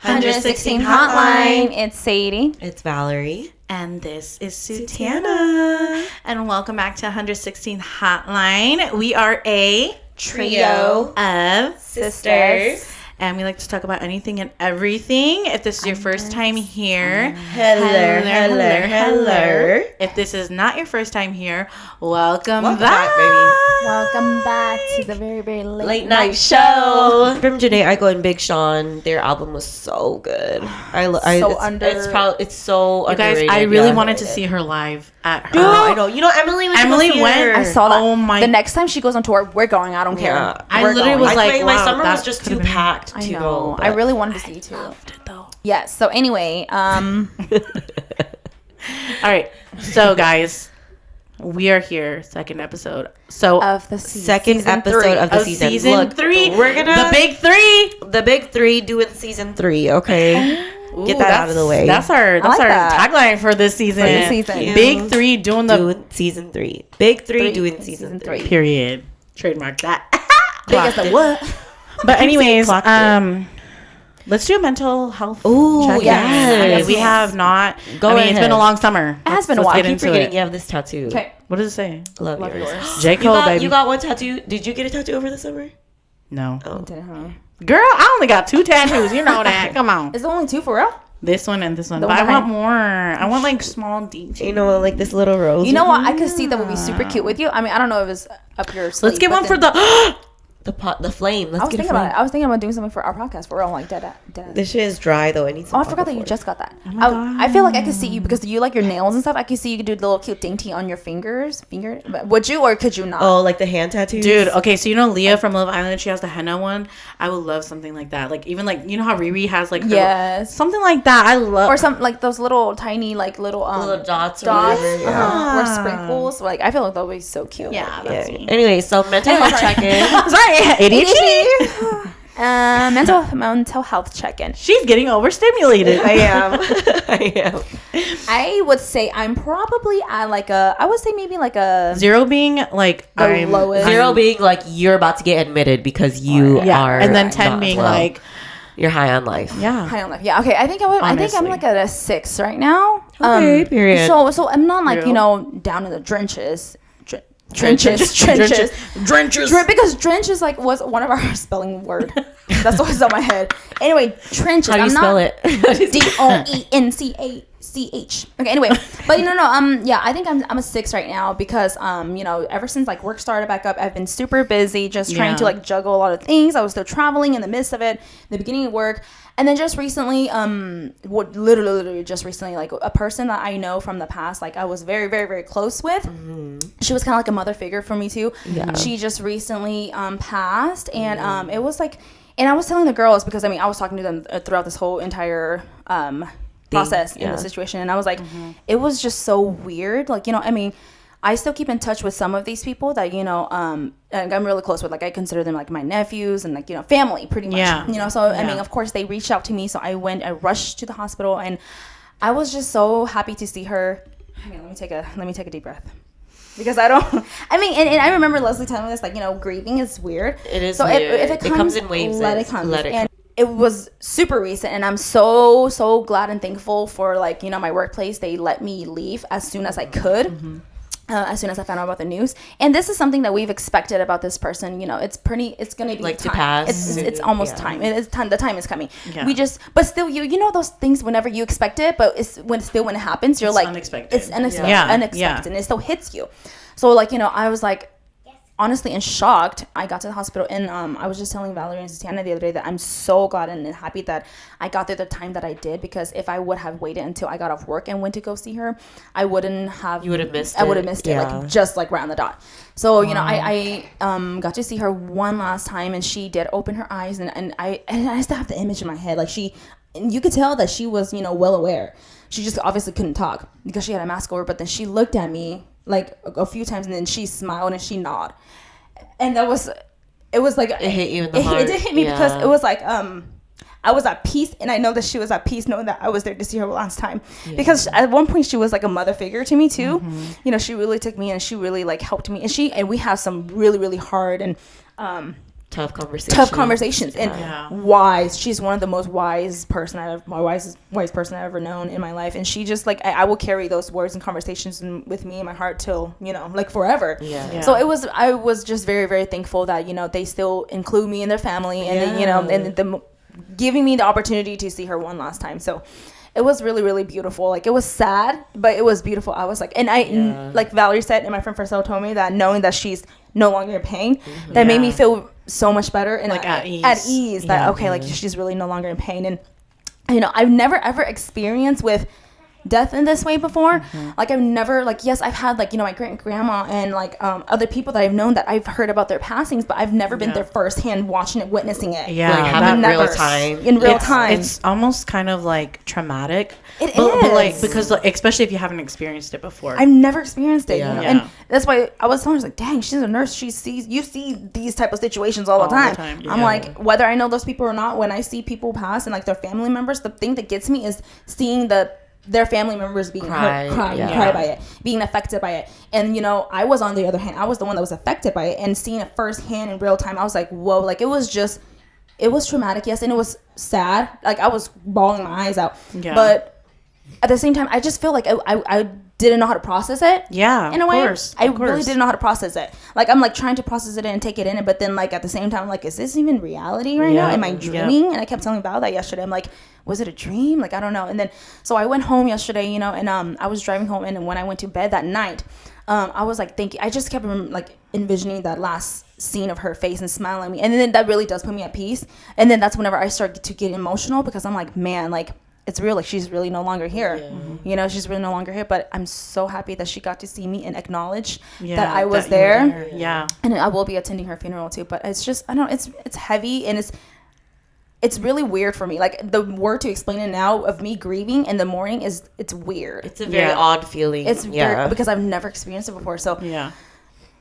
116 Hotline. It's Sadie. It's Valerie. And this is Sutana. And welcome back to 116 Hotline. We are a Trio of sisters. And we like to talk about anything and everything. If this is your first time here, Hello. If this is not your first time here, welcome Welcome back. back, baby. Welcome back to the very, very Late night show. From Janae Aiko and Big Sean, their album was so good. It's so You guys, underrated. I really wanted to see her live at her. Dude, I know. You know, Emily went. I saw that. Oh my! The next time she goes on tour, we're going. I don't care. Yeah. I We're literally going. was like, my wow, summer that was just too could've been- packed I to know. go. I really wanted to see you too. Loved it though. Yes. So anyway, All right. So guys, we are here. Second episode. So of the season. Second episode of the of season. season Look, 3. We're gonna the big 3. doing season 3. Okay, Ooh, get that out of the way. That's our like that. tagline for this season. For this season. Big 3 doing season 3. Big 3 doing season 3. period. Trademark that. Big as the what? But anyways, Clocked it. let's do a mental health Ooh, check-in. yes. I mean, we have not. Go It's ahead. been a long summer. It has been a Let's while. get I keep into forgetting it. you have this tattoo. Okay. What does it say? Love Love yours. yours. J. Cole, baby. You got one tattoo. Did you get a tattoo over the summer? No. Oh. Girl, I only got 2 tattoos. You know that. Come on. Is there only 2 for real? This one and this one. The But I one want behind- more. I want like small details. You know, like this little rose. You know what? I could see that would be super cute with you. I mean, I don't know if it's up your sleeve. Let's get but one for then- the. the flame. Let's I was get a thinking flame. about it. I was thinking about doing something for our podcast for real, like dead. This shit is dry though. It needs. Oh, I forgot that you just got that. I feel like I could see you because you like your nails and stuff. I could see you could do the little cute dainty on your fingers. But would you or could you not? Oh, like the hand tattoos. Dude, okay, so you know Leah from Love Island, she has the henna one. I would love something like that. Like even like you know how Riri has like her, Yes. something like that. I love Or some like those little tiny like little dots. Or dots whatever, or sprinkles. Like I feel like that would be so cute. Yeah, Yeah. that's me. Anyway, so mental health check-in. Sorry, ADHD. Mental health check-in. She's getting overstimulated. I am. I would say I'm probably at like a. I would say maybe like a 0 being like The I'm lowest. 0 being like you're about to get admitted because you yeah, are. and then 10 not being well. like you're high on life. yeah. high on life. Yeah. Okay. I think I would. I think I'm Honestly. like at a 6 right now. Okay, period. So I'm not like Real. you know down in the trenches. Trenches. Because drenches like was one of our spelling word. That's what's on my head. Anyway, trenches. How do you spell it? DOENCHCH. Okay, anyway, but yeah, I think I'm a 6 right now because ever since like work started back up, I've been super busy just trying to like juggle a lot of things. I was still traveling in the midst of it, the beginning of work, and then just recently, literally just recently, like a person that I know from the past, like I was very, very, very close with. She was kind of like a mother figure for me too. Yeah. She just recently passed, and it was like. And I was telling the girls because I was talking to them throughout this whole entire process in the situation, and I was like, it was just so weird. Like I still keep in touch with some of these people that and I'm really close with. Like I consider them like my nephews and like family pretty much. Yeah. So I mean, of course they reached out to me, so I rushed to the hospital, and I was just so happy to see her. Hang on, let me take a deep breath. Because I don't, and I remember Leslie telling me this, like, grieving is weird. It is so weird. If it comes in waves. let it come. Let it come. And it was super recent, and I'm so, so glad and thankful for, like, my workplace. They let me leave as soon as I could. As soon as I found out about the news. And this is something that we've expected about this person. It's going to be like time. to pass. It's almost time. It is time. The time is coming. Yeah. But still, you know those things whenever you expect it, but when it happens, you're It's like, unexpected. it's unexpected. Yeah. Unexpected. And it still hits you. So like, I was like, honestly and shocked. I got to the hospital, and I was just telling Valerie and Sutiana the other day that I'm so glad and happy that I got there the time that I did, because if I would have waited until I got off work and went to go see her, I wouldn't have. You would have missed it. I would have missed it, like just like right on the dot. So I got to see her one last time, and she did open her eyes, and I still have the image in my head. Like you could tell that she was well aware. She just obviously couldn't talk because she had a mask over, but then she looked at me like a few times, and then she smiled and she nodded, and it was like it hit you in the heart. It did hit me because it was like I was at peace, and I know that she was at peace knowing that I was there to see her last time. Because at one point she was like a mother figure to me too. She really took me, and she really like helped me, and we have some really, really hard and tough conversations and wise. She's one of the most wise person wise person I've ever known in my life, and she just like I will carry those words and conversations with me in my heart till like forever. So I was just very, very thankful that they still include me in their family, and then, and the giving me the opportunity to see her one last time. So it was really, really beautiful. Like, it was sad, but it was beautiful. I was like, and like Valerie said, and my friend Marcel told me that knowing that she's no longer in pain, that made me feel so much better and like at ease. That okay, like she's really no longer in pain. And I've never ever experienced with death in this way before. Like, I've never, like, yes, I've had like my great grandma and like other people that I've known that I've heard about their passings, but I've never been there firsthand watching it, witnessing it. Like having real time. It's almost kind of like traumatic. It is, but like, because like, especially if you haven't experienced it before. I've never experienced it, and that's why I was telling her, like, dang, she's a nurse. You see these type of situations all the time. I'm like, whether I know those people or not, when I see people pass and like their family members, the thing that gets me is seeing their family members being cry by it, being affected by it. And I was, on the other hand, I was the one that was affected by it, and seeing it firsthand in real time, I was like, whoa. Like, it was traumatic, yes, and it was sad. Like, I was bawling my eyes out, but at the same time, I just feel like I didn't know how to process it. In a way, I really didn't know how to process it. Like, I'm like trying to process it and take it in, but then like at the same time, like, is this even reality right now? Am I dreaming? And I kept telling Val that yesterday. I'm like, was it a dream? Like, I don't know. And then so I went home yesterday, and I was driving home, and when I went to bed that night, I was like thinking, I just kept like envisioning that last scene of her face and smiling at me, and then that really does put me at peace. And then that's whenever I start to get emotional, because I'm like, man, like, it's real. Like, she's really no longer here. She's really no longer here. But I'm so happy that she got to see me and acknowledge that I was there. And I will be attending her funeral too. But it's just, I don't know, it's heavy, and it's really weird for me. Like, the word to explain it now of me grieving in the morning it's weird. It's a very odd feeling. It's weird because I've never experienced it before. So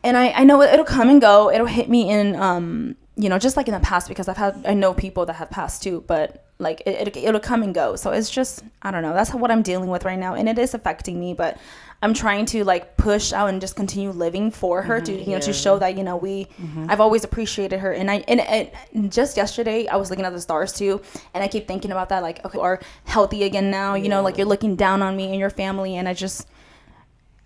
and I know it'll come and go. It'll hit me in just like in the past, because I know people that have passed too, but like it'll come and go. So it's just, I don't know, that's what I'm dealing with right now, and it is affecting me, but I'm trying to like push out and just continue living for her to show that I've always appreciated her. And just yesterday I was looking at the stars too, and I keep thinking about that, like, okay, are healthy again now, like, you're looking down on me and your family, and I just,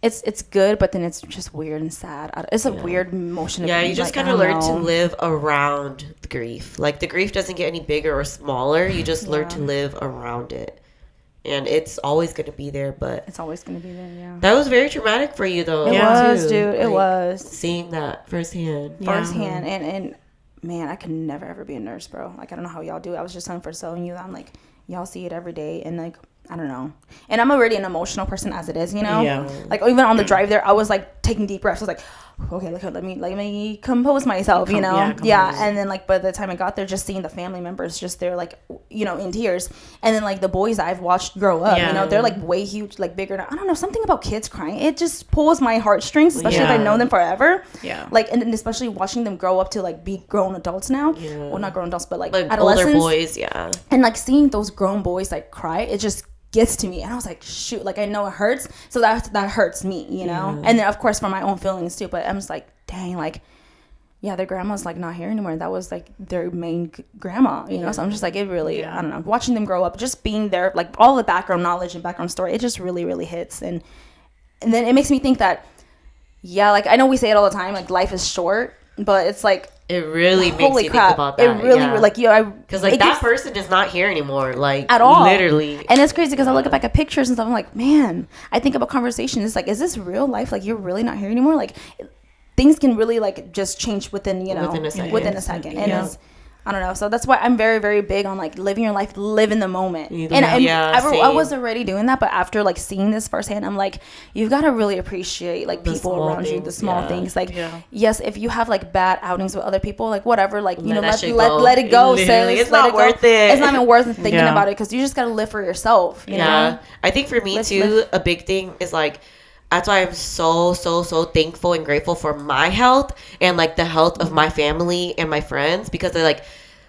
it's good, but then it's just weird and sad. It's a weird emotion. You just kind of learn to live around the grief. Like, the grief doesn't get any bigger or smaller. You just learn to live around it. And it's always going to be there, but... It's always going to be there, That was very traumatic for you, though. It was, dude. It was. Seeing that firsthand. And man, I could never, ever be a nurse, bro. Like, I don't know how y'all do it. I was just telling you that I'm like, y'all see it every day, and like, I don't know. And I'm already an emotional person as it is, Like, even on the drive there, I was like taking deep breaths. I was like, okay, let me compose myself, and then like by the time I got there, just seeing the family members just there, like, in tears, and then like the boys that I've watched grow up, they're like way huge, like bigger now. I don't know, something about kids crying, it just pulls my heartstrings, especially if I know them forever. Like, and then especially watching them grow up to like be grown adults now. Well, not grown adults, but like adolescents, older boys. And like seeing those grown boys like cry, it just gets to me, and I was like, shoot, like, I know it hurts, so that hurts me, and then of course for my own feelings too, but I'm just like, dang, like, their grandma's like not here anymore. That was like their main grandma, so I'm just like, it really, I don't know, watching them grow up, just being there, like all the background knowledge and background story, it just really, really hits. And then it makes me think that, like, I know we say it all the time, like, life is short, but it's like, it really makes you think about that. It really, like, because like that person is not here anymore, like, at all, literally. And it's crazy because I look back at pictures and stuff. I'm like, man, I think about conversations. It's like, is this real life? Like, you're really not here anymore. Like, things can really like just change within a second. And it's, I don't know. So that's why I'm very, very big on like living your life, live in the moment. I was already doing that, but after like seeing this firsthand, I'm like, you've got to really appreciate like people around you, the small things. Like, yes, if you have like bad outings with other people, like whatever, like, let it go, sis. It's not worth it. It's not even worth thinking about it, because you just got to live for yourself. You know? I think for me too, a big thing is like, that's why I'm so thankful and grateful for my health and like the health of my family and my friends, because they're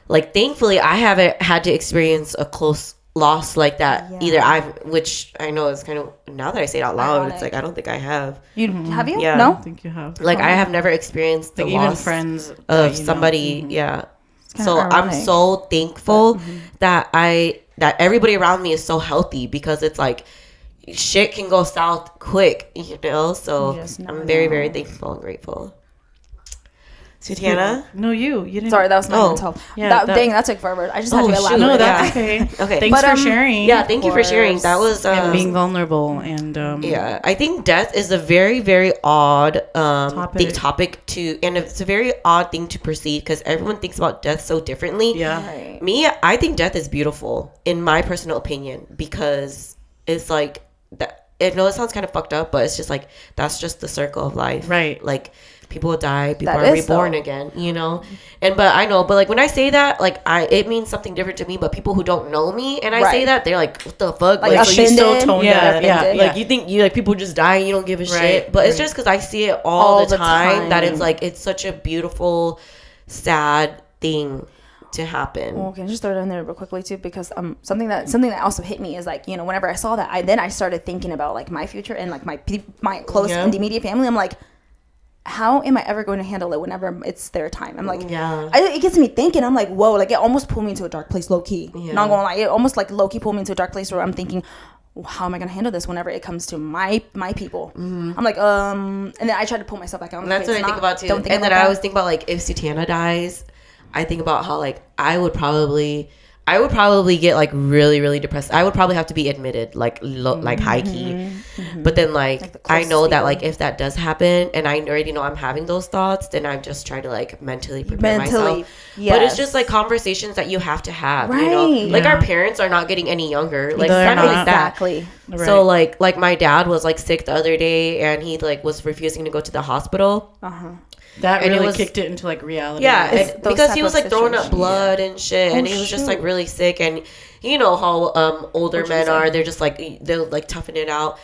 like thankfully I haven't had to experience a close loss like that Yeah. either. Which I know is kind of, now that I say it out loud, Ironic. it's like I don't think I have. Have you? Yeah. I No. think you have. Like I have never experienced the Like even loss friends of that, you know. somebody. Yeah. kinda So I'm ironic. so thankful that everybody around me is so healthy, because it's like shit can go south quick, you know. So You just never I'm very, know. very thankful and grateful. So Tiana? No, you didn't. Sorry, that was my mental. Yeah, dang, that took forever. I just had Oh, to shoot. elaborate. No, that's Yeah. okay. Okay. Thanks But, for sharing. Yeah, thank you for sharing. That was And being vulnerable and yeah, I think death is a very, very odd topic to, and it's a very odd thing to perceive, because everyone thinks about death so differently. Yeah. Right. Me, I think death is beautiful, in my personal opinion, because it's like that. I know it sounds kind of fucked up, but it's just like that's just the circle of life, Right. Like people die, people That are is reborn so. again, you know. And but I know, but like when I say that, like it means something different to me. But people who don't know me and I say Right. that, they're like, "What the fuck?" Like, so you still offended? tone Yeah, deaf. Yeah, offended. yeah. like you think you like people just die and you don't give a Right, shit, but it's right. just because I see it all the time that time. it's like it's such a beautiful, sad thing to happen. Well, can I just throw it in there real quickly too, because something that also hit me is like, you know, whenever I saw that, I started thinking about like my future and like my close Yeah. and immediate family. I'm like, how am I ever going to handle it whenever it's their time? I'm like, Yeah. it gets me thinking. I'm like, whoa, like it almost pulled me into a dark place, low key. Yeah. Not gonna lie, it almost like low key pulled me into a dark place where I'm thinking, how am I gonna handle this whenever it comes to my people? I'm like, and then I try to pull myself back out. And that's what I think about too. Don't think And then about I that. always think about like if Sutana dies, I think about how like I would probably get like really, really depressed. I would probably have to be admitted like like high key. But then like the I know closest that people. like if that does happen and I already know I'm having those thoughts, then I just try to like mentally prepare myself. But it's yes. just like conversations that you have to have, you know. Right. Like Yeah. our parents are not getting any younger, like They're kind of not. like that. Exactly. Right. So like my dad was like sick the other day and he like was refusing to go to the hospital. That And it really was- kicked it into like reality. Yeah, It's and those because type he was of like throwing up situations. blood and shit, and he was just like shoot. really sick. And you know how older What'd you men say? are, they're just like they'll like toughen it out.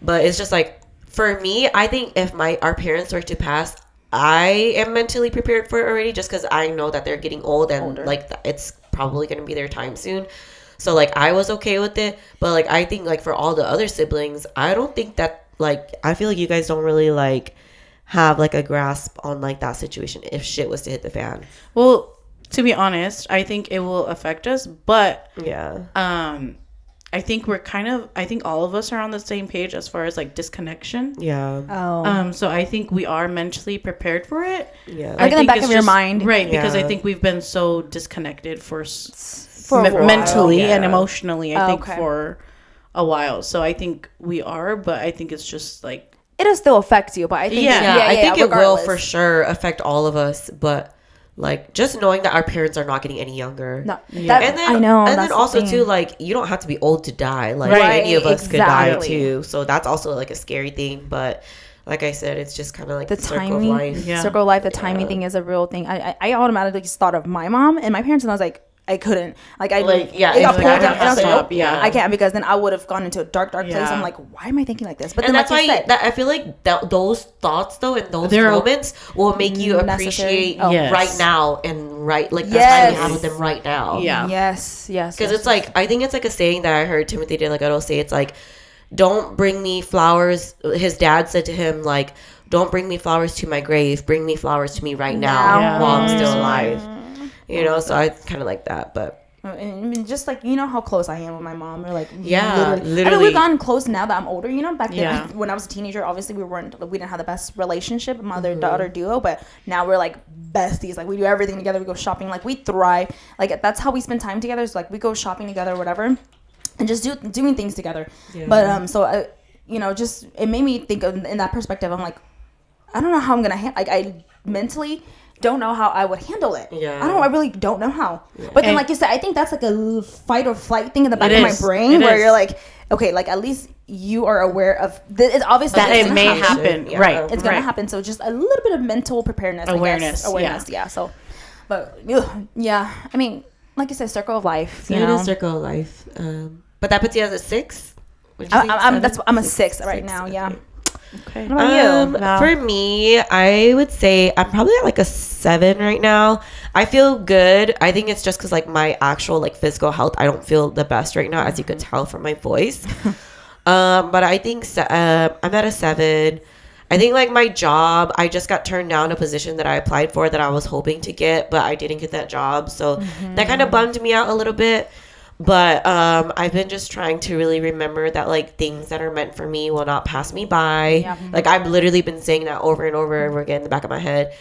But it's just like for me, I think if our parents were to pass, I am mentally prepared for it already, just because I know that they're getting old and Older. like it's probably gonna be their time soon. So like I was okay with it, but like I think like for all the other siblings, I don't think that like I feel like you guys don't really like have like a grasp on like that situation if shit was to hit the fan. Well, to be honest, I think it will affect us, but Yeah. I think I think all of us are on the same page as far as like disconnection. Yeah. Oh. So I think we are mentally prepared for it. Yeah. Like in the think back it's of your mind. right? Because I Yeah. think we've been so disconnected for For a while. mentally and Yeah. emotionally. I think Okay. for a while. So I think we are, but I think it's just like It'll still affect you, but I think Yeah. I think it will regardless. for sure affect all of us, but like just knowing that our parents are not getting any younger. No, Yeah. And then I know. and that's then the also thing. too, like you don't have to be old to die. Like Right, any of us could die exactly. too. So that's also like a scary thing. But like I said, it's just kind of like the the circle timing, of life. Yeah. circle of life, the timing thing is a real thing. I automatically just thought of my mom and my parents, and I was like, I couldn't. Like I Like, yeah, it got it's pulled like, I down, and I was like, have to nope, stop, yeah. I can't, because then I would have gone into a dark place. Yeah. I'm like, why am I thinking like this? But And then that's like you why said, that I feel like those thoughts though and those They're- moments will make you Necessary. appreciate Oh. Yes. right now and right like the time Yes. you have with them right now. Yeah. yes, Because it's like I think it's like a saying that I heard Timothy De Legado say. It's like, don't bring me flowers. His dad said to him like, don't bring me flowers to my grave. Bring me flowers to me right now Yeah. while I'm still alive. You know, so I kind of like that, but. And just like, you know how close I am with my mom. We're like, Yeah, I mean, literally. we've gotten close now that I'm older. You know, back then Yeah. when I was a teenager, obviously we didn't have the best relationship, mother-daughter duo. But now we're like besties. Like we do everything together. We go shopping. Like we thrive. Like that's how we spend time together. Is like we go shopping together, or whatever, and just doing things together. Yeah. But so I, you know, just it made me think of in that perspective. I'm like, I don't know how I'm gonna like I mentally don't know how I would handle it. Yeah. I really don't know how. But then, And- like you said, I think that's like a fight or flight thing in the back It of my is. brain It where is. you're like, okay, like at least you are aware of it's obviously that it's it gonna may happen. happen. Yeah. Right. It's gonna right. happen. So just a little bit of mental preparedness, Awareness, I guess. Awareness, yeah. So, but yeah, I mean, like you said, circle of life. You It know, is circle of life. But that puts you as a 6? Would you think I'm 7? a 6 right now. Yeah. Okay. Okay. What about you? Val? For me, I would say I'm probably at like a 7 right now. I feel good. I think it's just because like my actual like physical health, I don't feel the best right now, as you could tell from my voice. But I think I'm at a 7. I think like my job, I just got turned down a position that I applied for that I was hoping to get, but I didn't get that job. So that kind of bummed me out a little bit. But I've been just trying to really remember that like things that are meant for me will not pass me by. Yeah. Like I've literally been saying that over and over and over again in the back of my head.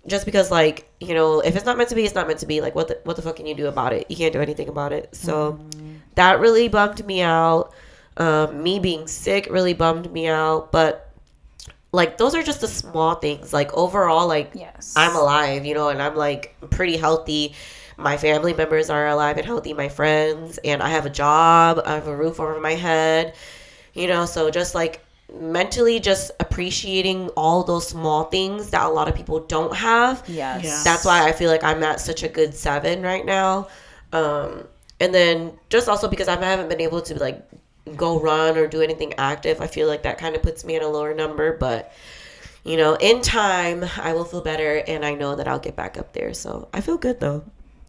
Just because like, you know, if it's not meant to be, it's not meant to be. Like what the fuck can you do about it? You can't do anything about it. So that really bummed me out. Me being sick really bummed me out. But like those are just the small things. Like overall, like Yes. I'm alive, you know, and I'm like pretty healthy. My family members are alive and healthy, my friends, and I have a job, I have a roof over my head, you know, so just like mentally just appreciating all those small things that a lot of people don't have. Yes. Yeah. That's why I feel like I'm at such a good 7 right now. And then just also because I haven't been able to like go run or do anything active, I feel like that kind of puts me at a lower number, but you know, in time I will feel better and I know that I'll get back up there. So I feel good though.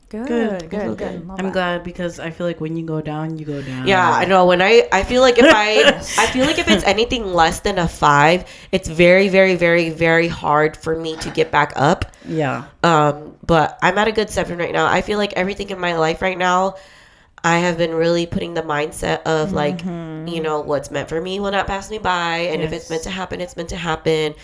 Good. good. Love I'm that. glad because I feel like when you go down, you go down. Yeah, I know. When I feel like if I feel like if it's anything less than a 5, it's very, very, very, very hard for me to get back up. Yeah. But I'm at a good 7 right now. I feel like everything in my life right now, I have been really putting the mindset of like, you know, what's meant for me will not pass me by, and if it's meant to happen, it's meant to happen.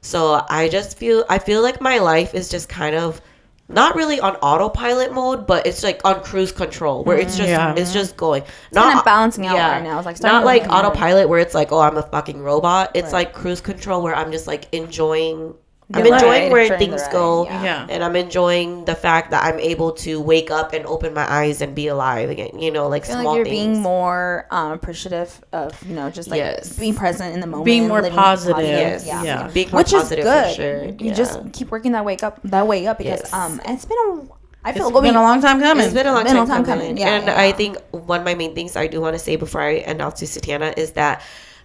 So I feel like my life is just kind of not really on autopilot mode, but it's like on cruise control where it's just going. It's kind of balancing out right now. It's like not like starting to- autopilot where it's like, oh, I'm a fucking robot. It's like cruise control where I'm just like enjoying. I'm The enjoying ride, where enjoying the things ride, go, yeah. and I'm enjoying the fact that I'm able to wake up and open my eyes and be alive again. You know, like I feel small like you're things. being more appreciative of, you know, just like Yes. being present in the moment, Being more living positive. Yes, Yeah. being more which is positive good. for sure. You just keep working that way up because Yes. it's been I feel It's been a long time coming. It's been a long time coming. Yeah, and yeah. I think one of my main things I do want to say before I announce to Satiana is that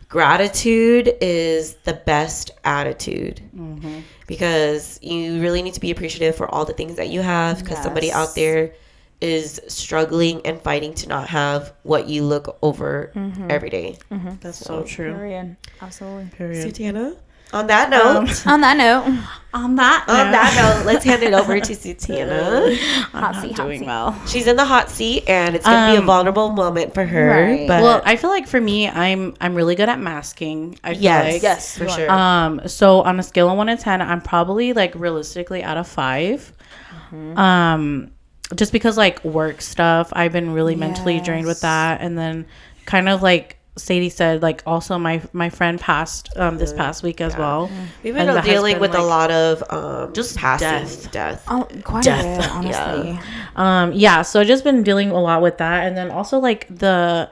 gratitude is the best attitude. Because you really need to be appreciative for all the things that you have, because somebody Yes. out there is struggling and fighting to not have what you look over every day. That's so true. Period. Absolutely. Period. Satiana, on that note, On that note, On that note, let's hand it over to Satiana. hot I'm seat, not hot doing seat. well. She's in the hot seat, and it's gonna be a vulnerable moment for her. Right. But Well, I feel like for me, I'm really good at masking. I feel like. Yes, for you are. sure. So on a scale of 1 to 10, I'm probably like realistically at a 5. Just because like work stuff, I've been really mentally drained with Yes. that, and then kind of like Sadie said, like also my friend passed this past week as well. We've And been that has dealing been, with a like, lot of just passing death. Oh, quite Death. a bit, honestly. Yeah, so I've just been dealing a lot with that, and then also like the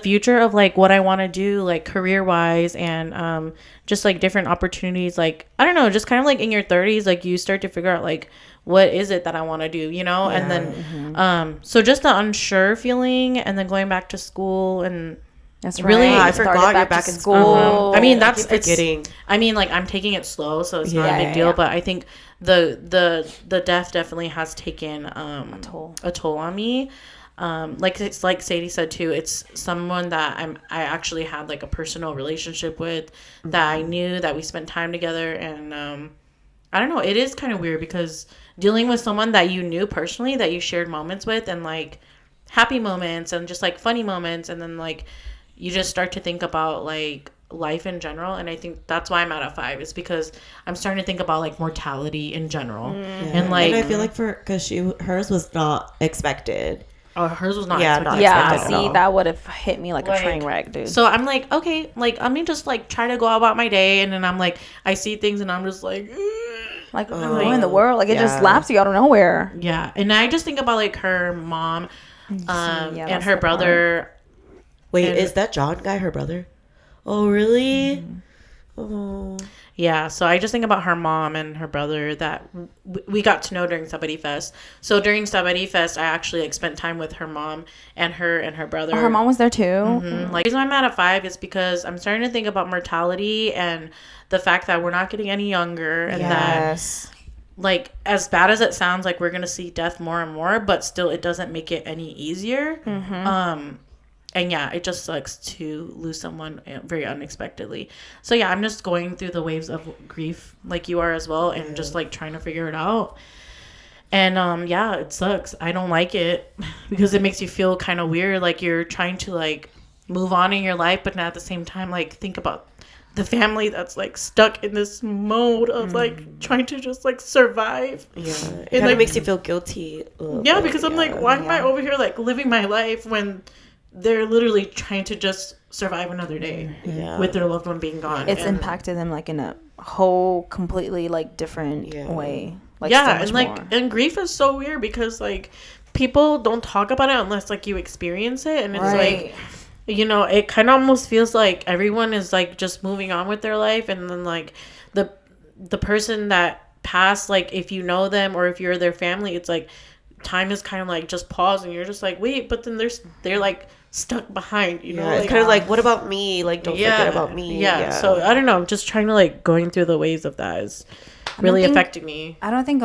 future of like what I want to do like career wise, and just like different opportunities, like I don't know, just kind of like in your 30s, like you start to figure out like what is it that I want to do, you know. And then so just the unsure feeling, and then going back to school, and That's Really? right. I forgot Started you're back to in school. I mean, I that's keep forgetting. I mean, like I'm taking it slow, so it's not Yeah, a big yeah, deal. yeah. But I think the death definitely has taken a toll on me. Like it's like Sadie said too. It's someone that I actually had like a personal relationship with, that I knew, that we spent time together, and I don't know. It is kind of weird because dealing with someone that you knew personally, that you shared moments with, and like happy moments and just like funny moments, and then like you just start to think about like life in general. And I think that's why I'm at a 5, is because I'm starting to think about like mortality in general. And like and I feel like because hers was not expected. hers was not Yeah, expected. not Yeah, expected at see, all. that would have hit me like a Like, train wreck, dude. So I'm like, okay, like let me just like try to go about my day, and then I'm like, I see things and I'm just like like, what in the world? Like, it just yeah. slaps you out of nowhere. yeah. And I just think about like her mom and that's her the brother. Wait, And- is that John guy her brother? Oh, really? Oh, Yeah, so I just think about her mom and her brother that we got to know during Sabari Fest. So during Sabari Fest, I actually like spent time with her mom and her brother. Oh, her mom was there too. Mm-hmm. Like, the reason I'm at a 5 is because I'm starting to think about mortality and the fact that we're not getting any younger, and that, like, as bad as it sounds, like we're gonna see death more and more, but still, it doesn't make it any easier. And yeah, it just sucks to lose someone very unexpectedly. So yeah, I'm just going through the waves of grief like you are as well, and just like trying to figure it out. And yeah, it sucks. I don't like it because it makes you feel kind of weird, like you're trying to like move on in your life, but at the same time, like, think about the family that's like stuck in this mode of like trying to just like survive. Yeah, it kind of like, makes you feel guilty. Yeah, because I'm like, why am I over here like living my life when they're literally trying to just survive another day with their loved one being gone? It's impacted them like in a whole completely like different way. Like, yeah, so and like more. And grief is so weird because like people don't talk about it unless like you experience it, and it's like, you know, it kind of almost feels like everyone is like just moving on with their life, and then like the person that passed, like if you know them or if you're their family, it's like time is kind of like just pause, and you're just like, wait, but then they're like stuck behind, you know. It's like, kind of like, what about me? Like, don't forget about me. So I don't know, I'm just trying to like going through the ways of that is really affecting me. I don't think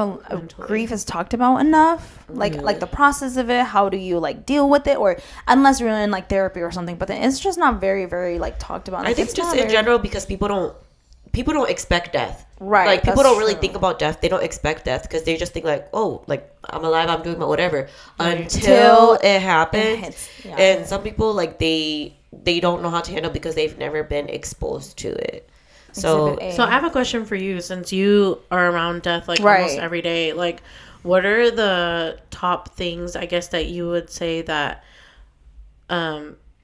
grief is talked about enough, like the process of it. How do you like deal with it, or unless you're in like therapy or something, but then it's just not very like talked about. Like, I think just in general, because people don't expect death. Right. Like, people don't really think about death. They don't expect death because they just think like, oh, like, I'm alive, I'm doing my whatever. Until it happens. And some people, like, they don't know how to handle because they've never been exposed to it. So I have a question for you, since you are around death like almost every day. Like, what are the top things, I guess, that you would say that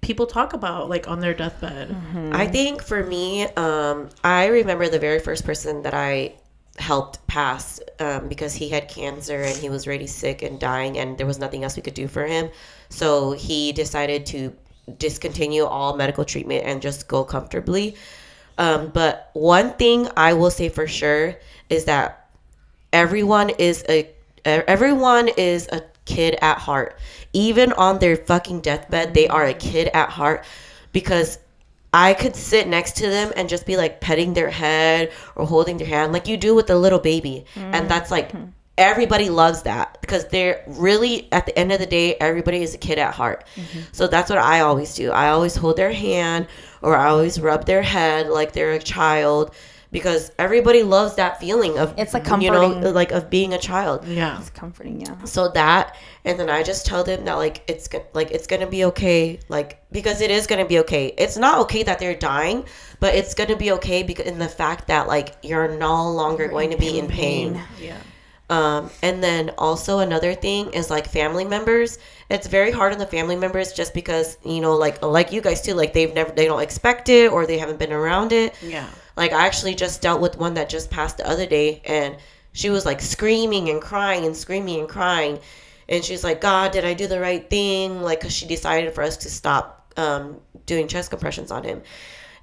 people talk about like on their deathbed? I think for me, I remember the very first person that I helped pass because he had cancer and he was really sick and dying, and there was nothing else we could do for him. So he decided to discontinue all medical treatment and just go comfortably. But one thing I will say for sure is that everyone is a kid at heart. Even on their fucking deathbed, they are a kid at heart, because I could sit next to them and just be like petting their head or holding their hand like you do with a little baby. And that's like, everybody loves that because they're really, at the end of the day, everybody is a kid at heart. So that's what I always do. I always hold their hand, or I always rub their head like they're a child, because everybody loves that feeling of, it's like comforting, you know, like of being a child. Yeah, it's comforting. Yeah. So that, and then I just tell them that like it's gonna be okay, like, because it is gonna be okay. It's not okay that they're dying, but it's gonna be okay because in the fact that like you're no longer going to be in pain. Yeah. And then also another thing is like family members. It's very hard on the family members just because, you know, like you guys too, like they don't expect it or they haven't been around it. Yeah. Like I actually just dealt with one that just passed the other day, and she was like screaming and crying and screaming and crying. And she's like, God, did I do the right thing? Like, 'cause she decided for us to stop doing chest compressions on him.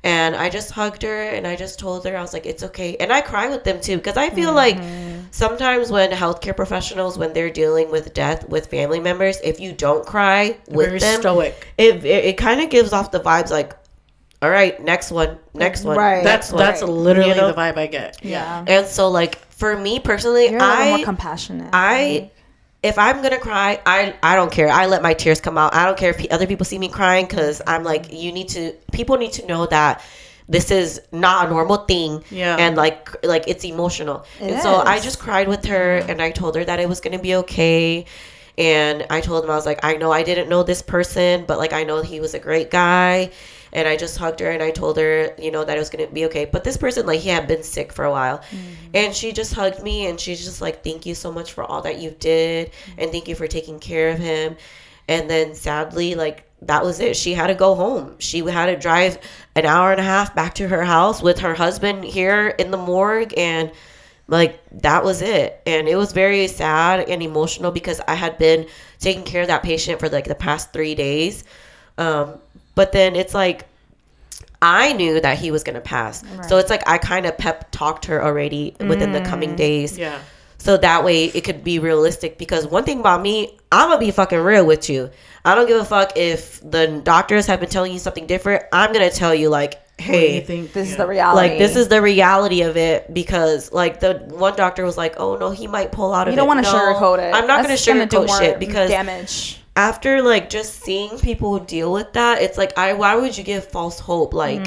And I just hugged her and I just told her, I was like, it's okay. And I cry with them too, because I feel like sometimes when healthcare professionals, when they're dealing with death with family members, if you don't cry with very them, stoic. It kind of gives off the vibes like, all right, next one. Right. That's literally, you know, the vibe I get. Yeah. And so like for me personally, you're a little more compassionate. If I'm gonna cry, I don't care. I let my tears come out. I don't care if other people see me crying, because I'm like, people need to know that this is not a normal thing. Yeah. And like it's emotional. So I just cried with her and I told her that it was gonna be okay. And I told him, I was like, I know I didn't know this person, but like I know he was a great guy. And I just hugged her and I told her, you know, that it was going to be okay. But this person, like, he had been sick for a while. And she just hugged me and she's just like, thank you so much for all that you did. And thank you for taking care of him. And then sadly, like, that was it. She had to go home. She had to drive an hour and a half back to her house with her husband here in the morgue. And like, that was it. And it was very sad and emotional because I had been taking care of that patient for like the past 3 days. But then it's like, I knew that he was gonna pass. Right. So it's like I kind of pep talked her already within the coming days. Yeah. So that way it could be realistic, because one thing about me, I'm gonna be fucking real with you. I don't give a fuck if the doctors have been telling you something different. I'm gonna tell you, like, hey, you think, this is the reality. Like, this is the reality of it, because like the one doctor was like, oh no, he might pull out of it. You don't want to sugarcoat it. I'm not gonna sugarcoat shit, because damage. After like just seeing people deal with that, it's like, why would you give false hope? Like,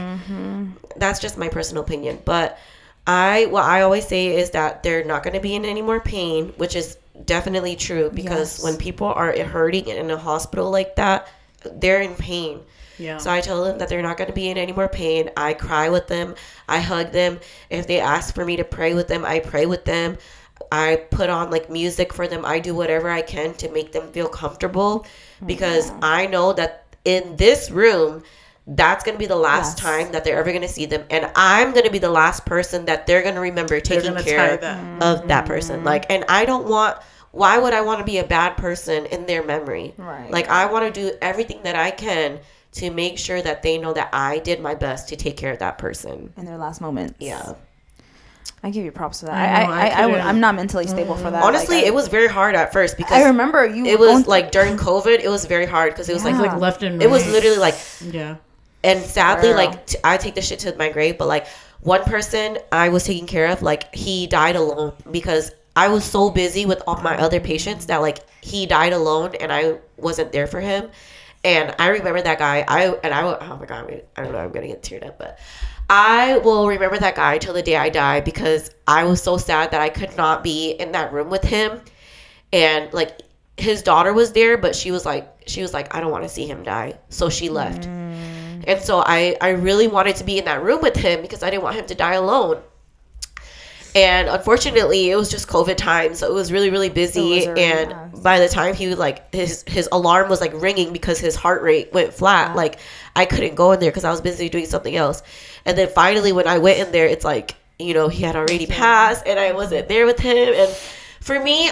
that's just my personal opinion. But what I always say is that they're not going to be in any more pain, which is definitely true, because when people are hurting in a hospital like that, they're in pain. Yeah. So I tell them that they're not going to be in any more pain. I cry with them. I hug them. If they ask for me to pray with them, I pray with them. I put on like music for them. I do whatever I can to make them feel comfortable, because I know that in this room, that's going to be the last time that they're ever going to see them. And I'm going to be the last person that they're going to remember taking care of that person. Like, and I don't want, why would I want to be a bad person in their memory? Right. Like, I want to do everything that I can to make sure that they know that I did my best to take care of that person in their last moments. Yeah. I give you props for that. I'm not mentally stable for that. Honestly, it was very hard at first, because I remember it was like during COVID, it was very hard, because it was like left and right. It was literally like, yeah. And sadly, like, I take this shit to my grave, but like one person I was taking care of, like, he died alone, because I was so busy with all my other patients that like he died alone and I wasn't there for him. And I remember that guy. Oh my God, I don't know, I'm gonna get teared up, but I will remember that guy till the day I die, because I was so sad that I could not be in that room with him. And like, his daughter was there, but she was like, I don't want to see him die, so she left. And so I really wanted to be in that room with him, because I didn't want him to die alone. And unfortunately, it was just COVID time, so it was really, really busy. By the time he was like, his alarm was like ringing, because his heart rate went flat. Yeah. Like, I couldn't go in there because I was busy doing something else. And then finally, when I went in there, it's like, you know, he had already passed, and I wasn't there with him. And for me,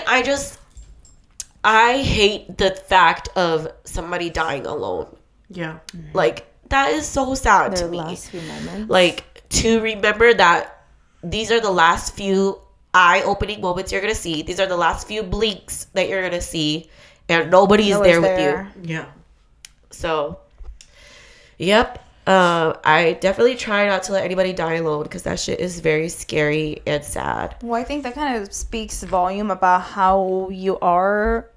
I hate the fact of somebody dying alone. Yeah. Like, that is so sad to me. Last few moments. Like, to remember that these are the last few eye-opening moments you're going to see. These are the last few blinks that you're going to see. And nobody is there with you. Yeah. So, yep. I definitely try not to let anybody die alone, because that shit is very scary and sad. Well, I think that kind of speaks volume about how you are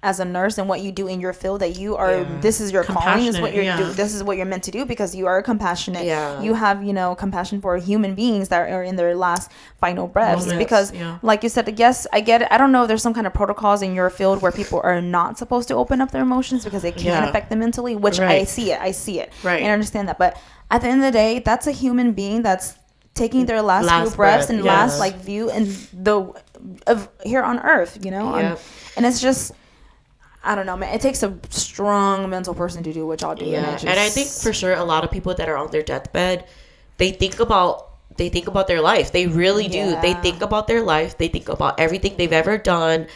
as a nurse and what you do in your field, that you are, this is your calling, is what you're doing, this is what you're meant to do, because you are compassionate. You have, you know, compassion for human beings that are in their last final breaths. Because like you said, yes, I get it. I don't know if there's some kind of protocols in your field where people are not supposed to open up their emotions, because it can affect them mentally, which I see it and I understand that. But at the end of the day, that's a human being that's taking their last few breaths and last like view and of here on earth, you know. And it's just, I don't know, man. It takes a strong mental person to do what y'all do. Yeah, and I think for sure a lot of people that are on their deathbed, they think about their life. They really do. They think about their life. They think about everything they've ever done.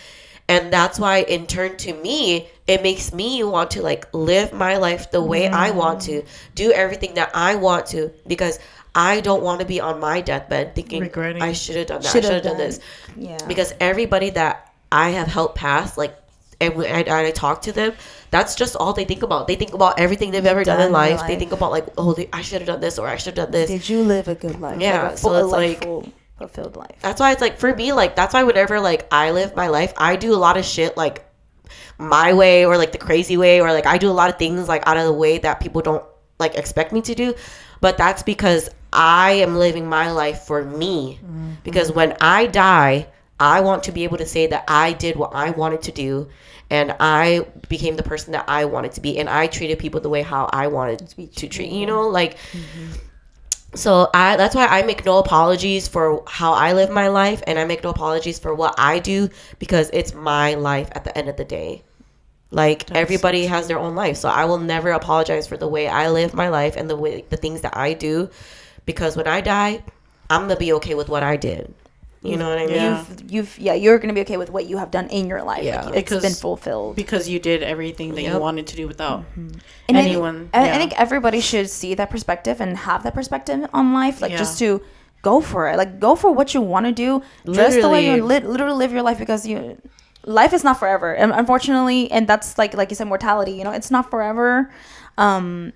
And that's why, in turn, to me, it makes me want to like live my life the way I want to, do everything that I want to, because I don't want to be on my deathbed thinking, regretting, I should have done that, I should have done this. Yeah. Because everybody that I have helped pass, like, and I talk to them, that's just all they think about. They think about everything they've ever done in life. They think about like, oh, I should have done this, or I should have done this. Did you live a good life? Yeah, like so it's like fulfilled life. That's why it's like, for me, like, that's why whenever like I live my life, I do a lot of shit like my way, or like the crazy way, or like I do a lot of things like out of the way that people don't like expect me to do. But that's because I am living my life for me. Because when I die, I want to be able to say that I did what I wanted to do, and I became the person that I wanted to be, and I treated people the way how I wanted to treat, you know, like, so that's why I make no apologies for how I live my life, and I make no apologies for what I do, because it's my life at the end of the day. Like, everybody has their own life, so I will never apologize for the way I live my life and the things that I do, because when I die, I'm gonna be okay with what I did. You know what I mean? You're gonna be okay with what you have done in your life. Yeah, like, it's been fulfilled because you did everything that you wanted to do without anyone. I think everybody should see that perspective and have that perspective on life. Like just to go for it. Like go for what you want to do. Dress the way you literally live your life, because life is not forever, and unfortunately, and that's like you said, mortality. You know, it's not forever. Imagine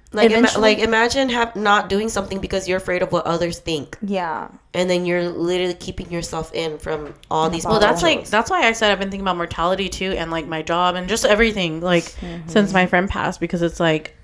not doing something because you're afraid of what others think. Yeah. And then you're literally keeping yourself in from all these. Well, that's why I said I've been thinking about mortality too, and like my job and just everything, like since my friend passed, because it's like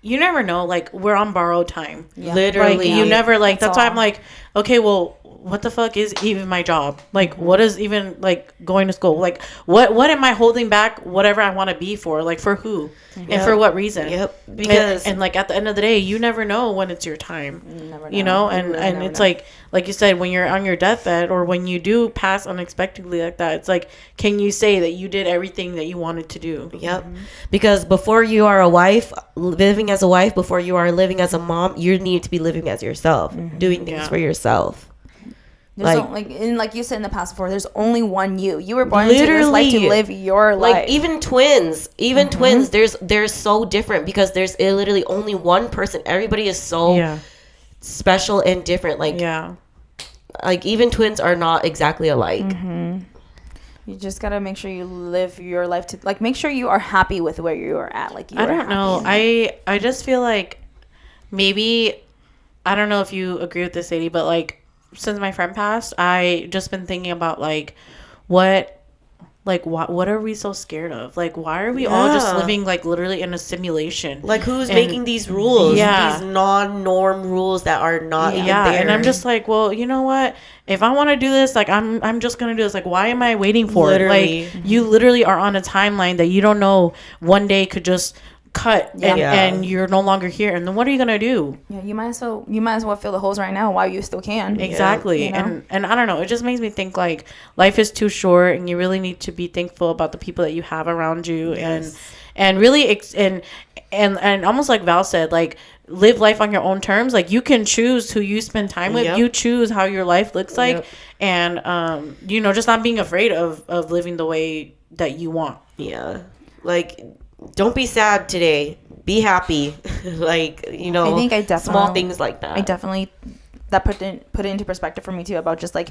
you never know, like we're on borrowed time. Yeah. Literally. Like, you never that's why I'm like, okay, well, what the fuck is even my job? Like, what is even like going to school? Like, what am I holding back? Whatever I want to be for, like, for who and for what reason? Yep. Because and like at the end of the day, you never know when it's your time. You never know. You know, and it's like you said, when you're on your deathbed or when you do pass unexpectedly like that, it's like, can you say that you did everything that you wanted to do? Yep. Because before you are a wife, living as a wife, before you are living as a mom, you need to be living as yourself, doing things for yourself. Like you said in the past before, there's only one you. You were born into this life to live your life. Like even twins, they're so different because there's literally only one person. Everybody is so special and different. Like even twins are not exactly alike. You just gotta make sure you live your life to like make sure you are happy with where you are at. Like I don't know. I just feel like maybe I don't know if you agree with this, Sadie, but like, since my friend passed, I just been thinking about what are we so scared of? Like, why are we all just living like literally in a simulation? Like, who's making these rules? These non-norm rules that are not even there. And I'm just like, well, you know what? If I want to do this, like, I'm just gonna do this. Like, why am I waiting for it? Like, you literally are on a timeline that you don't know one day could just cut and you're no longer here, and then what are you gonna do? You might as well fill the holes right now while you still can. Exactly. And I don't know, it just makes me think like life is too short, and you really need to be thankful about the people that you have around you. And really and almost like Val said, like, live life on your own terms. Like, you can choose who you spend time with. You choose how your life looks like. And just not being afraid of living the way that you want. Like, don't be sad today. Be happy. Like, I think I definitely small things like that. I definitely that put it into perspective for me too, about just like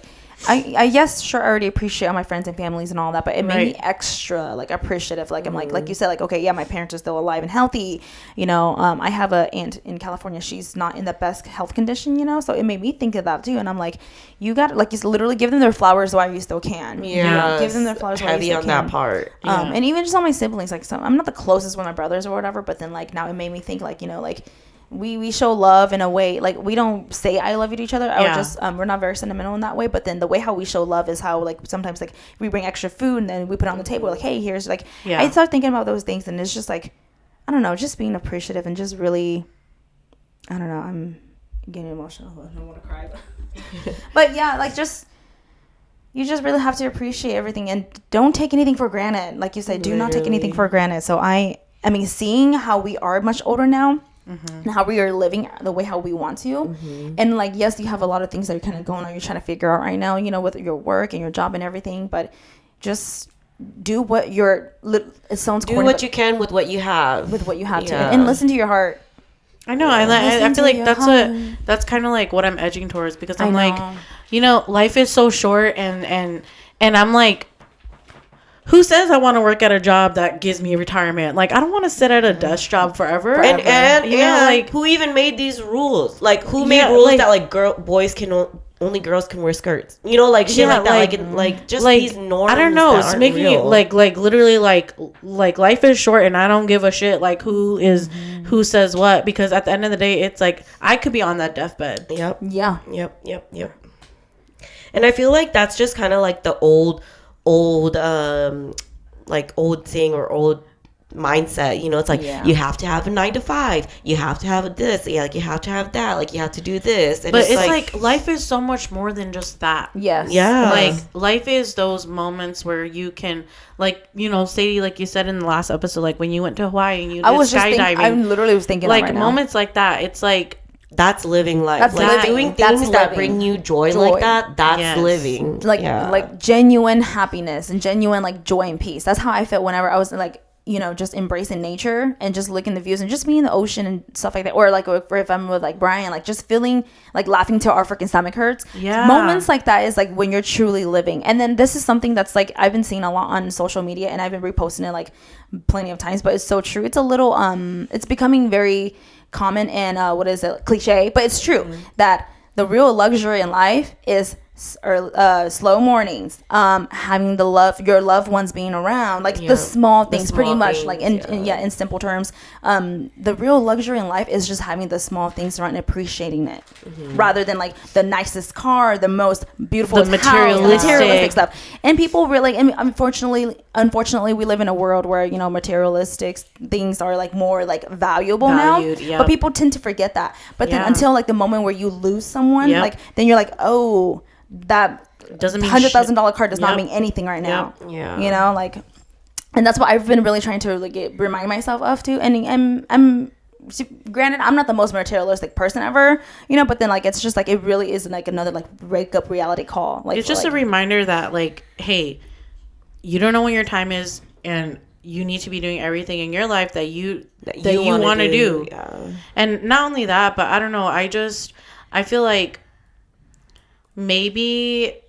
I already appreciate all my friends and families and all that, but it made me extra like appreciative. Like I'm like you said, like, okay, yeah, my parents are still alive and healthy. I have a aunt in California. She's not in the best health condition, so it made me think of that too. And I'm like, you got like, you literally give them their flowers while you still can. Give them their flowers while you still can. Heavy on that part. And even just all my siblings, like, I'm not the closest with my brothers or whatever, but then like now it made me think like, like, we show love in a way, like, we don't say I love you to each other. We're not very sentimental in that way, but then the way how we show love is how, like, sometimes, like, we bring extra food and then we put it on the table, like, hey, here's, like, I start thinking about those things, and it's just like, I don't know, just being appreciative and just really, I don't know, I'm getting emotional. I don't want to cry, but yeah, like, you just really have to appreciate everything and don't take anything for granted. Like you said, do not take anything for granted. So I mean, seeing how we are much older now, and how we are living the way how we want to, and like, yes, you have a lot of things that are kind of going on, you're trying to figure out right now, with your work and your job and everything, but just do what it sounds corny, do what you can with what you have and listen to your heart. I know. I feel like that's kind of like what I'm edging towards, because I'm like, life is so short, and I'm like, who says I want to work at a job that gives me retirement? Like, I don't want to sit at a desk job forever. And like, who even made these rules? Like, who made rules that like only girls can wear skirts? Like shit like that. Like just these norms. I don't know. It's making me like literally like life is short, and I don't give a shit like who says what, because at the end of the day, it's like I could be on that deathbed. Yep. Yeah. Yep. And I feel like that's just kind of like the old thing or old mindset, it's like, you have to have a 9 to 5, you have to have this, like, you have to have that, like, you have to do this. And but it's like life is so much more than just that. Like, life is those moments where you can, like, Sadie, like you said in the last episode, like when you went to Hawaii and you did skydiving. I literally was thinking like right moments now. Like that, it's like that's living life. That's like living. doing That's things that living. bring you joy like that. That's Yes. living. Like genuine happiness and genuine like joy and peace. That's how I felt whenever I was like, you know, just embracing nature and just looking the views and just being in the ocean and stuff like that. Or like if I'm with like Brian, like just feeling like laughing till our freaking stomach hurts. Yeah. Moments like that is like when you're truly living. And then this is something that's like I've been seeing a lot on social media and I've been reposting it like plenty of times, but it's so true. It's a little it's becoming very common and cliche, but it's true that the real luxury in life is slow mornings, having your loved ones being around, like the small things, pretty much, like in simple terms. The real luxury in life is just having the small things around and appreciating it, rather than like the nicest car, the most beautiful the materialistic stuff. And people really, and unfortunately, we live in a world where, you know, materialistic things are like more like valued now. Yep. But people tend to forget that. But then until like the moment where you lose someone, like then you're like, oh, that doesn't mean $100,000 car does not mean anything right now. Yeah. You know, like, and that's what I've been really trying to like remind myself of too. And I'm granted, I'm not the most materialistic person ever, you know, but then like it's just like it really is like another like wake up reality call. Like it's just a reminder that like, hey, you don't know when your time is, and you need to be doing everything in your life that you want to do. Yeah. And not only that, but I don't know, I feel like maybe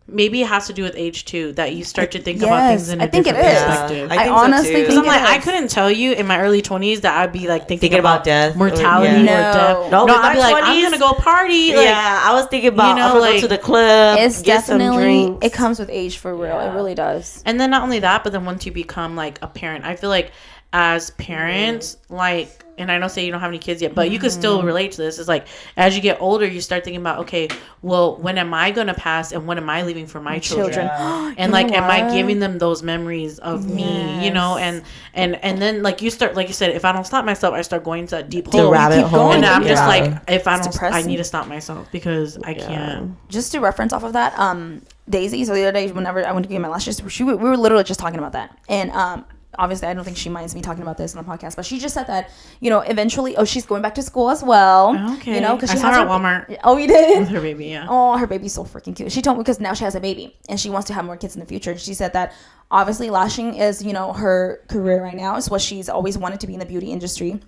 it has to do with age too, that you start to think about things in a different perspective. I honestly think because I'm like, I couldn't tell you in my early 20s that I'd be like thinking about death, mortality or death. No, I'd be like, I'm gonna go party. Like, yeah, I was thinking about, you know, I'm gonna like, go to the club. It's get definitely some drinks. it comes with age for real. It really does. And then not only that, but then once you become like a parent, I feel like as parents, like, and I know say you don't have any kids yet, but you could still relate to this. It's like as you get older, you start thinking about, okay, well, when am I gonna pass, and when am I leaving for my children? And like, am I giving them those memories of me? You know, and then like you start, like you said, if I don't stop myself, I start going to that deep hole. Rabbit hole. And I'm just like, if I it's don't, depressing. I need to stop myself because I can't. Just to reference off of that, Daisy. So the other day, whenever I went to get my lashes, we were literally just talking about that, and obviously I don't think she minds me talking about this on the podcast, but she just said that, you know, eventually, she's going back to school as well. Okay. You know, because I saw her at Walmart. Oh, you did? With her baby, yeah. Oh, her baby's so freaking cute. She told me because now she has a baby and she wants to have more kids in the future. She said that obviously lashing is, you know, her career right now. It's what she's always wanted to be in the beauty industry.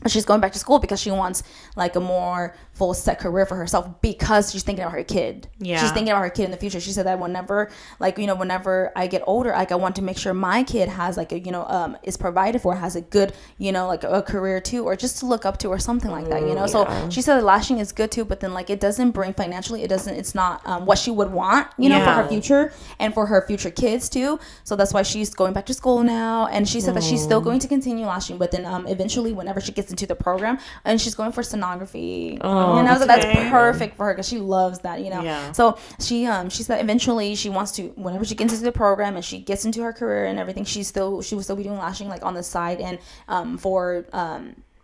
But she's going back to school because she wants like a more full set career for herself, because she's thinking about her kid. Yeah. She's thinking about her kid in the future. She said that whenever I get older, like I want to make sure my kid has like a, you know, is provided for, has a good, you know, like a career too, or just to look up to or something like that, you know? So she said that lashing is good too, but then like it doesn't bring financially, it's not what she would want, you know, for her future and for her future kids too. So that's why she's going back to school now. And she said that she's still going to continue lashing, but then eventually whenever she gets into the program, and she's going for sonography, and I was like, that's perfect for her because she loves that, you know. So she said eventually she wants to, whenever she gets into the program and she gets into her career and everything, she will still be doing lashing like on the side, and for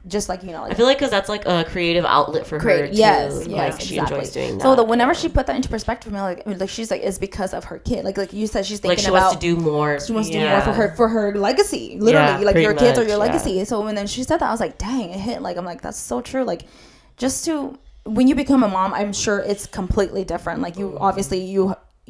just like, you know, like, I feel like because that's like a creative outlet for her too. Yes, like she exactly. enjoys doing that. So whenever she put that into perspective, like she's like, it's because of her kid. Like you said, she's thinking like she about, wants to do more. She wants to do more for her legacy. Literally, like your kids are your legacy. So when then she said that, I was like, dang, it hit. Like I'm like, that's so true. Like just to, when you become a mom, I'm sure it's completely different. Like you obviously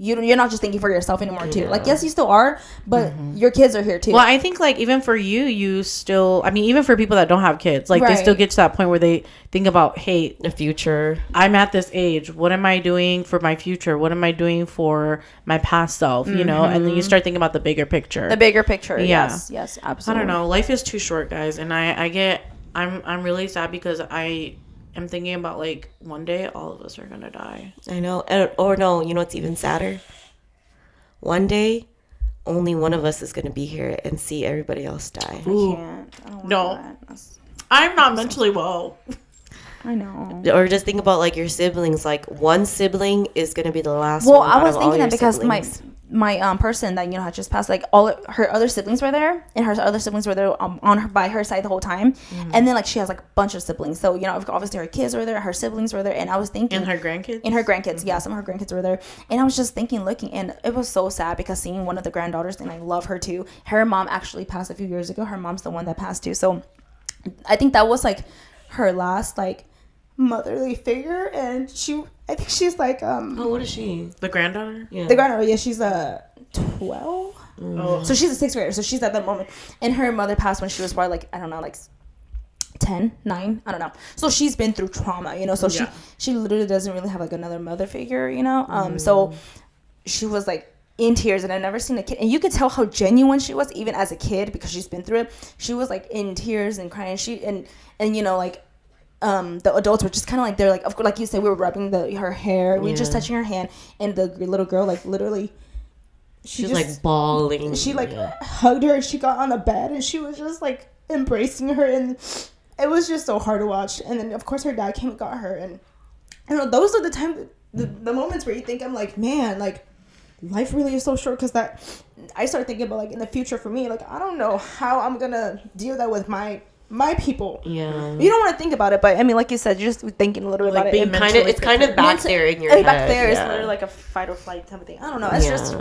you're not just thinking for yourself anymore too. Like yes, you still are, but your kids are here too. Well, I think like even for you still, I mean, even for people that don't have kids, like they still get to that point where they think about, hey, the future. I'm at this age. What am I doing for my future? What am I doing for my past self? You know, and then you start thinking about the bigger picture. The bigger picture. Yeah. Yes, absolutely. I don't know. Life is too short, guys, and I'm really sad because I'm thinking about like one day all of us are gonna die. I know. Or no, you know what's even sadder? One day, only one of us is gonna be here and see everybody else die. I can't. I don't want that. I'm not mentally well. I know. Or just think about like your siblings. Like one sibling is gonna be the last. Well, one I was out of thinking all that because siblings. my person that, you know, had just passed, like all her other siblings were there, and her other siblings were there on her, by her side the whole time, and then like she has like a bunch of siblings, so you know, obviously her kids were there, her siblings were there, and I was thinking, and her grandkids, yeah, some of her grandkids were there, and I was just looking, and it was so sad because seeing one of the granddaughters, and I love her too, her mom actually passed a few years ago. Her mom's the one that passed too, so I think that was like her last like motherly figure, and I think she's like Oh, what is she? The granddaughter? Yeah. the granddaughter. Yeah, she's 12. Oh. So she's a 6th grader. So she's at that moment, and her mother passed when she was probably like, I don't know, like 10, 9, I don't know. So she's been through trauma, you know. So she literally doesn't really have like another mother figure, you know. So she was like in tears, and I've never seen a kid, and you could tell how genuine she was even as a kid because she's been through it. She was like in tears and crying. And you know, like the adults were just kind of like, they're like, of course, like you said, we were rubbing her hair, we were just touching her hand, and the little girl like literally She's like bawling. She like hugged her, and she got on the bed, and she was just like embracing her, and it was just so hard to watch. And then of course her dad came and got her, and I don't know, those are the time, the moments where you think, I'm like, man, like life really is so short. Because that I started thinking about like in the future for me, like I don't know how I'm gonna deal that with my people. Yeah, you don't want to think about it, but I mean, like you said, you're just thinking a little bit about it. It's kind of back there in your head. Back there, it's literally like a fight or flight type of thing. I don't know. It's just,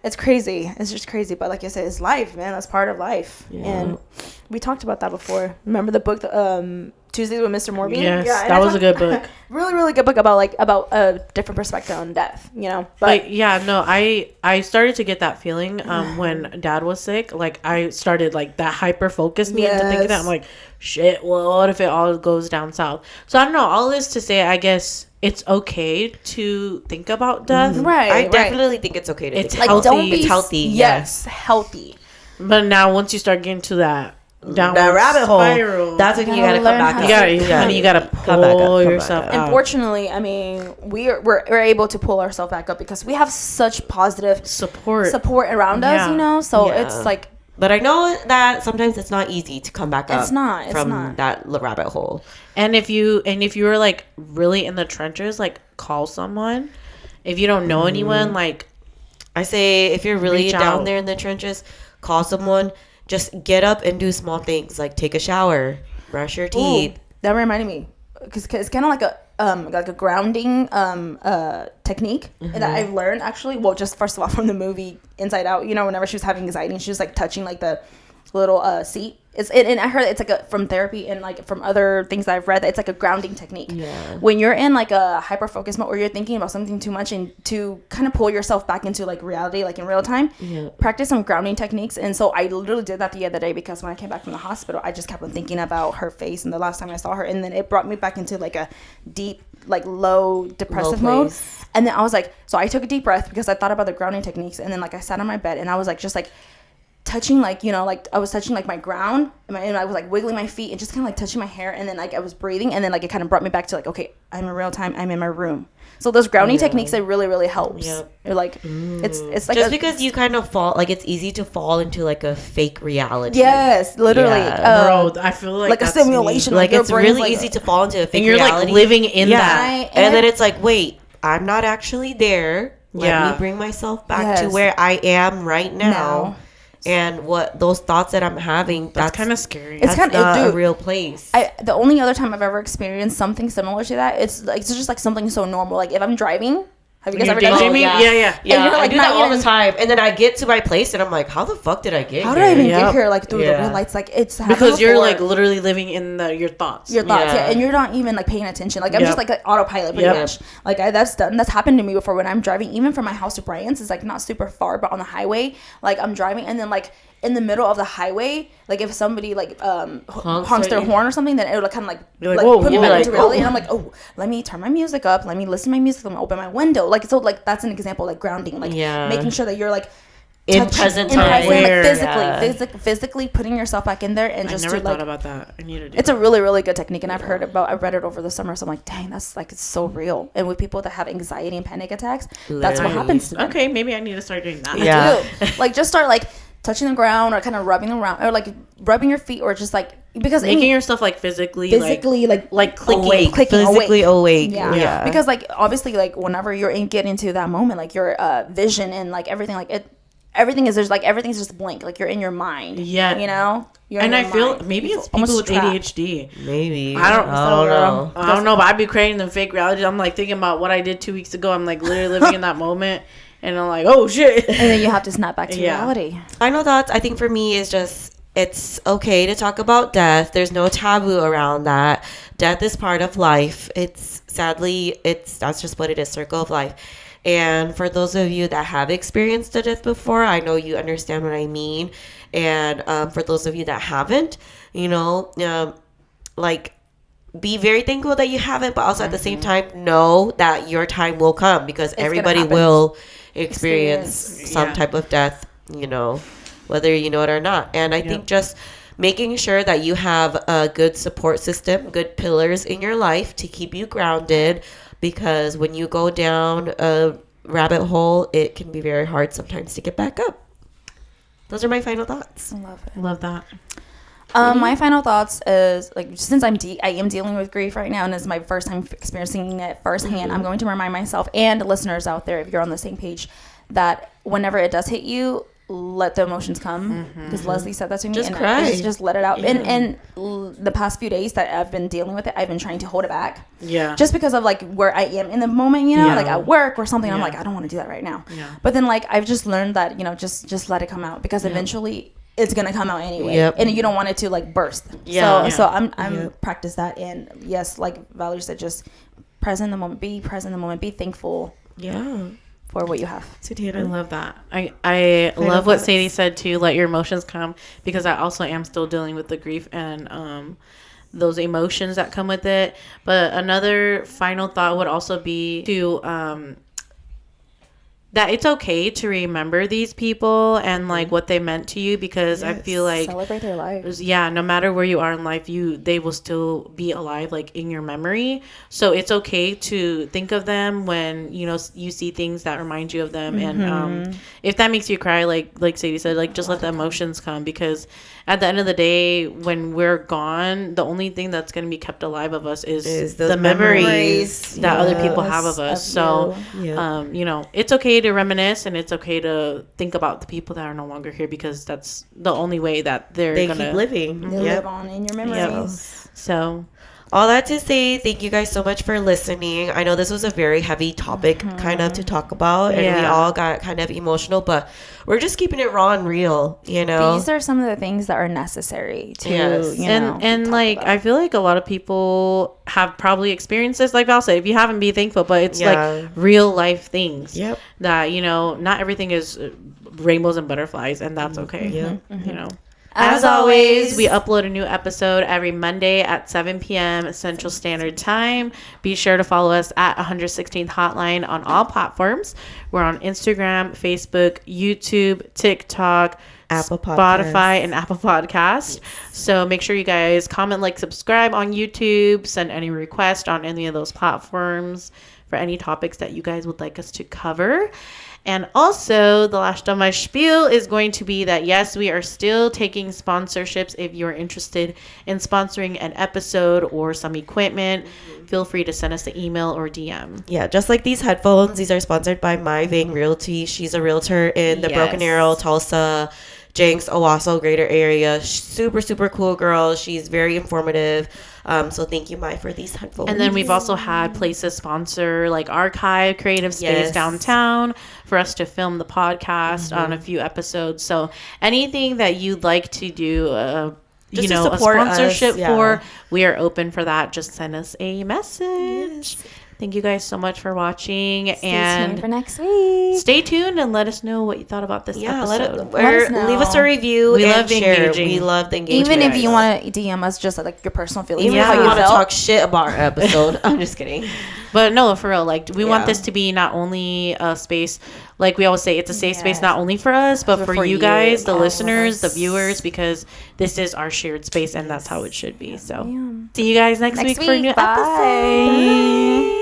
it's crazy. It's just crazy. But like I said, it's life, man. That's part of life. Yeah. And we talked about that before. Remember the book, Tuesdays with Mr. Morbius? Yes, that was a good book. Really, really good book about a different perspective on death, you know? But yeah, no, I started to get that feeling when Dad was sick. Like, I started, like, that hyper-focused me into thinking that. I'm like, shit, well, what if it all goes down south? So, I don't know. All this to say, I guess it's okay to think about death. Right. I definitely think it's okay to it's think healthy. Don't be, it's healthy. Yes, healthy. But now, once you start getting to that downward that rabbit spiral, hole, that's when you gotta come back. You gotta pull yourself out. And fortunately, I mean, we're able to pull ourselves back up because we have such positive support around us, you know. So it's like. But I know that sometimes it's not easy to come back up. From that rabbit hole. And if you're like really in the trenches, like call someone. If you don't know anyone, like I say, if you're really down there in the trenches, call someone. Just get up and do small things like take a shower, brush your teeth. Ooh, that reminded me, because it's kind of like a grounding technique that I've learned actually. Well, just first of all from the movie Inside Out, you know, whenever she was having anxiety, she was like touching like the little seat. And I heard it's like from therapy and like from other things that I've read, that it's like a grounding technique. Yeah. When you're in like a hyper focus mode, or you're thinking about something too much, and to kind of pull yourself back into like reality, like in real time, practice some grounding techniques. And so I literally did that the other day, because when I came back from the hospital, I just kept on thinking about her face and the last time I saw her, and then it brought me back into like a deep, like low depressive mode. And then I was like, so I took a deep breath because I thought about the grounding techniques, and then like I sat on my bed and I was like, just like touching, like, you know, like I was touching like my ground, and I was like wiggling my feet and just kind of like touching my hair, and then like I was breathing, and then like it kind of brought me back to like, okay, I'm in real time, I'm in my room. So those grounding techniques, that really, really helps. You're like, it's like just because you kind of fall, like it's easy to fall into like a fake reality. Yes, literally. Bro, I feel like a simulation. Like it's really easy to fall into a fake and you're reality. Like living in that, and then it's like, wait, I'm not actually there. Let me bring myself back to where I am right now. And what those thoughts that I'm having, that's kind of scary. It's kind of a real place. The only other time I've ever experienced something similar to that, it's just like something so normal. Like if I'm driving, have you guys ever done that? Yeah. You're like, I do that all the time, and then I get to my place, and I'm like, how the fuck did I get here? How did I even get here? Like through the red lights, like it's because you're like literally living in your thoughts. And you're not even like paying attention. Like I'm just like autopilot pretty much. Like that's happened to me before when I'm driving, even from my house to Brian's. It's like not super far, but on the highway, like I'm driving, and then like in the middle of the highway, like if somebody like honks their horn or something, then it would kind of like put me back into reality. And I'm like, oh, let me turn my music up, let me listen to my music, let me open my window. Like so, like that's an example, like grounding, like making sure that you're like in present time, like physically putting yourself back in there, and just never thought about that. I need to do it's a really, really good technique, and I read it over the summer, so I'm like, dang, that's like, it's so real. And with people that have anxiety and panic attacks, that's what happens to them. Okay, maybe I need to start doing that. Yeah, like just start like touching the ground, or kind of rubbing around, or like rubbing your feet, or just like, because making yourself like physically like clicking physically awake. Yeah. Because like obviously like whenever you're get into that moment, like your vision and like everything, like everything's just blank, like you're in your mind. You know. And I feel maybe it's people with ADHD. Maybe I don't know, but I'd be creating the fake reality. I'm like thinking about what I did 2 weeks ago. I'm like literally living in that moment. And I'm like, oh shit. And then you have to snap back to reality. Final thoughts, I think for me, is just it's okay to talk about death. There's no taboo around that. Death is part of life. That's just what it is, circle of life. And for those of you that have experienced a death before, I know you understand what I mean. And for those of you that haven't, like, be very thankful that you haven't, but also at the same time know that your time will come, because everybody will experience some type of death, whether you know it or not. And I think just making sure that you have a good support system, good pillars in your life to keep you grounded, because when you go down a rabbit hole, it can be very hard sometimes to get back up. Those are my final thoughts. I love it. Love that. My final thoughts is, like, since I am dealing with grief right now, and it's my first time experiencing it firsthand, I'm going to remind myself and listeners out there, if you're on the same page, that whenever it does hit you, let the emotions come, because Leslie said that to me. Just and cry. Just let it out. And the past few days that I've been dealing with it, I've been trying to hold it back. Yeah. Just because of, like, where I am in the moment, like at work or something. I'm like, I don't want to do that right now. Yeah. But then, like, I've just learned that, just let it come out, because eventually it's gonna come out anyway. Yep. And you don't want it to, like, burst. So I'm practice that. And yes, like Valerie said, just present in the moment, be thankful for what you have. I love that. I love what Sadie said too. Let your emotions come, because I also am still dealing with the grief and those emotions that come with it. But another final thought would also be to that it's okay to remember these people and, like, what they meant to you, because I feel like celebrate their lives. Yeah, no matter where you are in life, they will still be alive, like, in your memory. So it's okay to think of them when you see things that remind you of them. And if that makes you cry, like Sadie said, like, just let the emotions come, because at the end of the day, when we're gone, the only thing that's going to be kept alive of us is the memories that other people have of us. So it's okay to reminisce, and it's okay to think about the people that are no longer here, because that's the only way that they keep living. They live on in your memories. So all that to say, thank you guys so much for listening. I know this was a very heavy topic kind of to talk about, and we all got kind of emotional, but we're just keeping it raw and real, These are some of the things that are necessary to, and like, about. I feel like a lot of people have probably experienced this, like Val said, if you haven't, be thankful, but it's like real life things that, not everything is rainbows and butterflies, and that's okay. As always, we upload a new episode every Monday at 7 p.m. Central Standard Time. Be sure to follow us at 116th Hotline on all platforms. We're on Instagram, Facebook, YouTube, TikTok, Apple Podcasts. Spotify, and Apple Podcasts. So make sure you guys comment, like, subscribe on YouTube, send any request on any of those platforms for any topics that you guys would like us to cover. And also, the last of my spiel is going to be that, yes, we are still taking sponsorships. If you're interested in sponsoring an episode or some equipment, feel free to send us an email or DM. Yeah, just like these headphones, these are sponsored by My Vein Realty. She's a realtor in the Broken Arrow, Tulsa, Jenks, Owasso, greater area. Super, super cool girl. She's very informative. So thank you, Mai, for these headphones. And then we've also had places sponsor, like Archive Creative Space downtown, for us to film the podcast on a few episodes. So anything that you'd like to do, a sponsorship for, we are open for that. Just send us a message. Thank you guys so much for watching. Stay tuned for next week. Stay tuned and let us know what you thought about this episode. Let us know. Leave us a review. We and love share. engaging. We love the engagement. Even if you want to DM us just like your personal feelings. Even if you want to talk shit about our episode. I'm just kidding. But no, for real, like, we want this to be not only a space, like we always say, it's a safe space not only for us, but for you guys, the listeners, the viewers, because this is our shared space, and that's how it should be. So see you guys next week for a new episode. Bye.